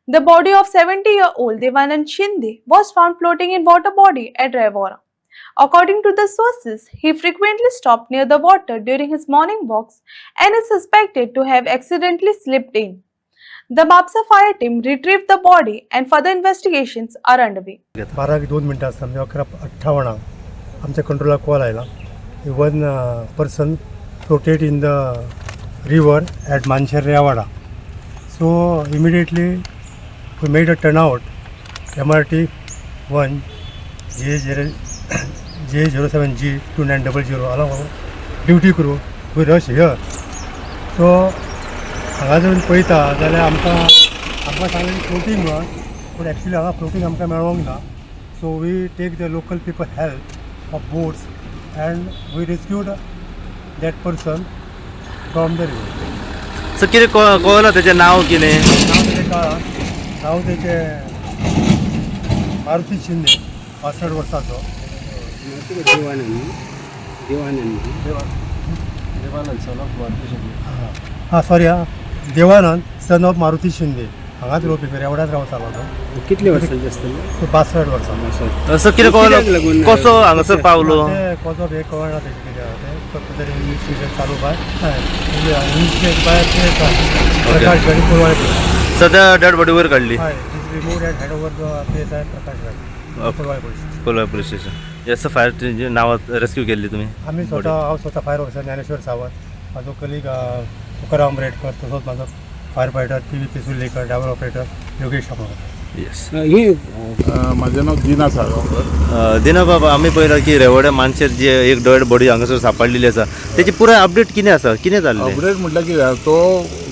The body of 70-year-old Devanand Shinde was found floating in water body at Revora. According to the sources, he frequently stopped near the water during his morning walks and is suspected to have accidentally slipped in. The Bapsa fire team retrieved the body and further investigations are underway. 12:02 आसतना 11:58 आमच्या कंट्रोलाक call आयला. One person floated in the river at Mansher Rewada. So immediately we made a turnout. MRT 1 J07G 2900 along duty crew we rush here. So हांगा जर पळयता जाल्यार आमकां सांगलें floating म्हणून, पूण एक्चुली हांगा फ्लोटींग आमकां मेळोंक ना. So we take the local people help of boats and we rescued that person from the river. So कितें कळलं त्याचें नाव कितें? नाव तेचें मारुती शिंदे 65 वर्साचो. देवानंद सन ऑफ मारुती शिंदे हांगाच रावपी रेवड्यात रावतालो तो. कितले वर्सांचे आसतले? 62 वर्सां. असं कितें कळलं कसो हांगासर पावलो? कसो हे कळना तेजें कितें आहा तें. फक्त तरी इन्वेस्टिगेशन चालू इन्वेस्टिगेशन प्रकाश गाडी कोलवाळे. सध्या डेड बॉडी वयर काडली. हय removed eight head over the place आहे प्रकाश गाडी Colvale police. Kolwa police station. Yes fire टीमची नावात रेस्क्यू केल्ली तुमी? आमी हांव स्वता फायर ऑफिसर ज्ञानेश्वर सावंत, म्हाजो कलीग तुकाराम रेडकर, तसोच म्हाजो fire fighter PVP Surlekar, driver operator Yogesh Shamalkar. Yes. माझे नाव दिना साळगांवकर. दिना बाबा, आमी पळयला की रेवड्या मानशेर जी एक डेड बॉडी हांगासर सांपडलेली आसा, तेची पुराय अपडेट कितें आसा? कितें जाल्लें? अपडेट म्हटल्यार कितें, तो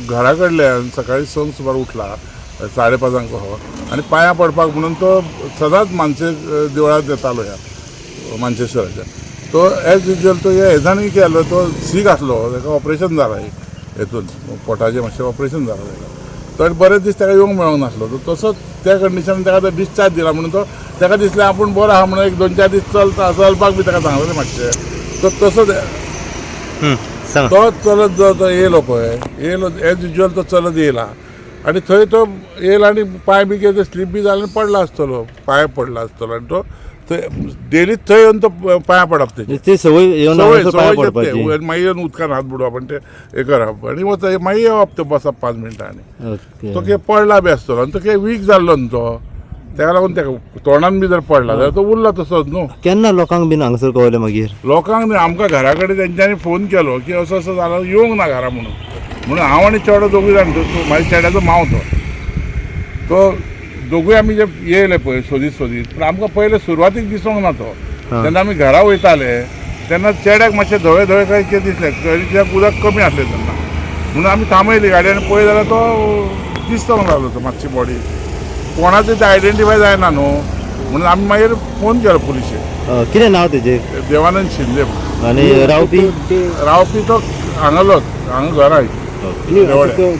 घरा कडल्यान सकाळी 6 सुमार उठला 5:30 कसो, आनी पांयां पडपाक म्हणून तो सदांच मानशेर देवळांत येतालो ह्या मानशेश्वराच्या. तो एज युजल तो हेजांनी केलो, तो सीक आसलो, ताका ऑपरेशन जालां हेतून पोटाचें मातशें ऑपरेशन जालां ताका. तो बरेच दीस ताका येवंक मेळोंक नासलो. तो तसोच त्या कंडिशनान ताका तो डिस्चार्ज दिला म्हणून तो ताका दिसलें आपूण बरो आहा म्हणून एक 2-4 दीस चलपाक बी ताका सांगलें मातशें. तो तसोच सांग. तो चलत जो येयलो पळय, येयलो एज युजल तो चलत येयला आनी थंय तो येयला आनी पांय बी कितें स्लीप बी जालें पडला आसतलो, पांय पडला आसतलो आनी तो थंय डेली थंय येवन तो पांयां पडप तेजे ती संवय येवन हांगासर पांयां सवय पडपाची. मागीर येवन उदकान हात बुडोवप आनी ते हे करप आनी वचप मागीर येवप ते बसप 5 मिनटांनी. ओके. तो कितें पडला बी आसतलो आनी तो कितें वीक जाल्लो न्ही तो, ताका लागून ताका तोंडान बी जर पडला जाल्यार तो उरला तसोच न्हू. केन्ना लोकांक बीन हांगासर कळलें मागीर? लोकांक न्ही, आमकां घरा कडेन तेंच्यांनी फोन केलो की असो असो जालो, येवंक ना घरा म्हणून हांव आनी चेडो दोगूय जाण, म्हाज्या चेड्याचो मांव तो दोगूय आमी जे येयले पळय सोदीत, पूण आमकां पयलें सुरवातीक दिसूंक ना तो. जेन्ना आमी घरा वयताले तेन्ना चेड्याक मातशें धवे काय कितें दिसलें, कित्याक उदक कमी आसलें तेन्ना, म्हणून आमी थांबयली गाडी आनी पळय जाल्यार तो दिसोंक लागलो तो मातशी बॉडी. कोणाचें तें आयडेंटिफाय जायना न्हू, म्हणून आमी मागीर फोन केलो पुलिशेक. कितें नांव तेजें? देवानंद शिंदे. आनी रावपी? रावपी तो हांगालोच, हांगा घरा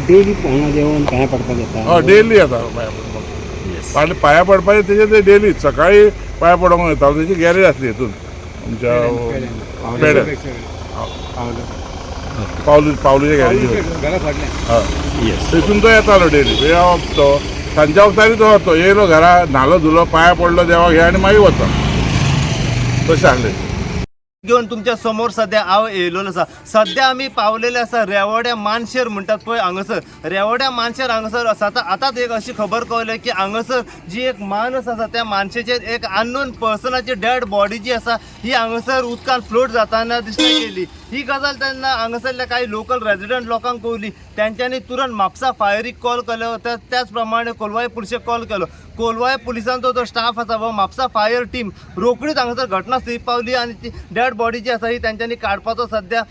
डेली हांगा येवन पांयां पडपाक येता? हय डेली येता पांयां पडपाक. आनी पांयां पडपाचें तेजें ते डेलीच सकाळी पांयां पडोंक येता. तेजी गॅरेज आसली हितून आमच्या पेड्यार पावलूच्या गॅरेजीर. हय थंयसून तो येतालो डेली. तो सांच्या वखदांनी तो येयलो घरा, न्हालो धुलो, पांयां पडलो देवाक हे आनी मागीर वता. तशें आसलें. घेऊन तुमच्या समोर सध्या हांव येयलोलो आसा. सध्या आमी पावलेले आसा रेवड्या मानशेर म्हणटात पळय हांगासर. रेवड्या मानशेर हांगासर आतांच एक अशी खबर कळली की हांगासर जी एक माणूस आसा त्या मानशेचेर एक अननोन पर्सनाची डेड बॉडी जी आसा ही हांगासर उदकान फ्लोट जाताना दिश्टी केली. ही गजाल तेन्ना हांगासरल्या काही लोकल रेजिडेंट लोकांक कळली. तेंच्यांनी तुरंत म्हापसा फायरीक कॉल केलो, त्याच प्रमाणे कोलवाय पुलिशेक कॉल केलो. कोलवाय पुलिसांचो जो स्टाफ आसा व म्हापसा फायर टीम रोखडीच हांगासर घटनास्थळी पावली आनी ती डेड बॉडी जी आसा ही तेंच्यांनी काडपाचो सध्या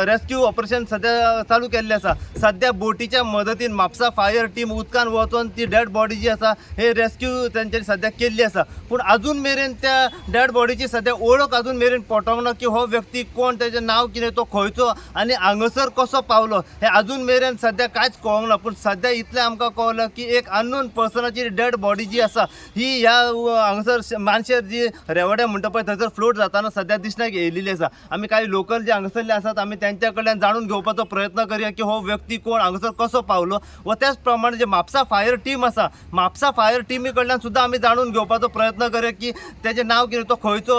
रेस्क्यू ऑपरेशन सध्या चालू केल्लें आसा. सध्या बोटीच्या मदतीन म्हापसा फायर टीम उदकान वचून ती डेड बॉडी जी आसा हे रेस्क्यू तेंच्यांनी सध्या केल्ली आसा. पूण अजून मेरेन त्या डेड बॉडीची सध्या वळख अजून मेरेन पटोंक ना की हो व्यक्ती कोण, तेजें नांव कितें, तो खंयचो आनी हांगासर कसो पावलो हे अजून मेरेन सध्या कांयच कळोंक ना. पूण सध्या इतलें आमकां कळलं की एक अननोन पर्सनाची डेड बॉडी जी आसा ही ह्या हांगासर मानशेर जी रेवड्या म्हणटा पळय थंयसर फ्लोट जाताना सद्या दिसण्याक येयलेली आसा. आमी काही लोकल जे हांगासरले आसात आमी त्यांच्या कडल्यान जाणून घेवपाचो प्रयत्न करूया की हो व्यक्ती कोण, हांगासर कसो पावलो, व त्याच प्रमाणे जे म्हापसा फायर टीम आसा म्हापसा फायर टिमी कडल्यान सुद्दां आमी जाणून घेवपाचो प्रयत्न करूया की तेजें नांव कितें, तो खंयचो,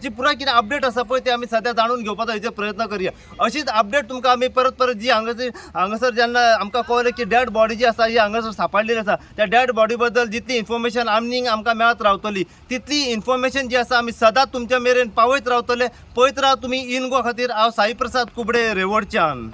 जी पुराय कितें अपडेट आसा पळय ते आमी सद्या जाणून घेवपाचो हेचो प्रयत्न करूया. अशीच अपडेट तुमकां आमी परत जी हांगासर जेन्ना आमकां कळलें की डेड बॉडी जी आसा ही हांगासर सांपडलेली आसा त्या डेड बॉडी बद्दल जितली इन्फॉर्मेशन आमकां मेळत रावतली तितली इन्फॉर्मेशन जी आसा आमी सदांच तुमच्या मेरेन पावयत रावतले. पळयत राव तुमी इन गो खातीर. हांव साई प्रसाद कुबडे रेवडच्यान.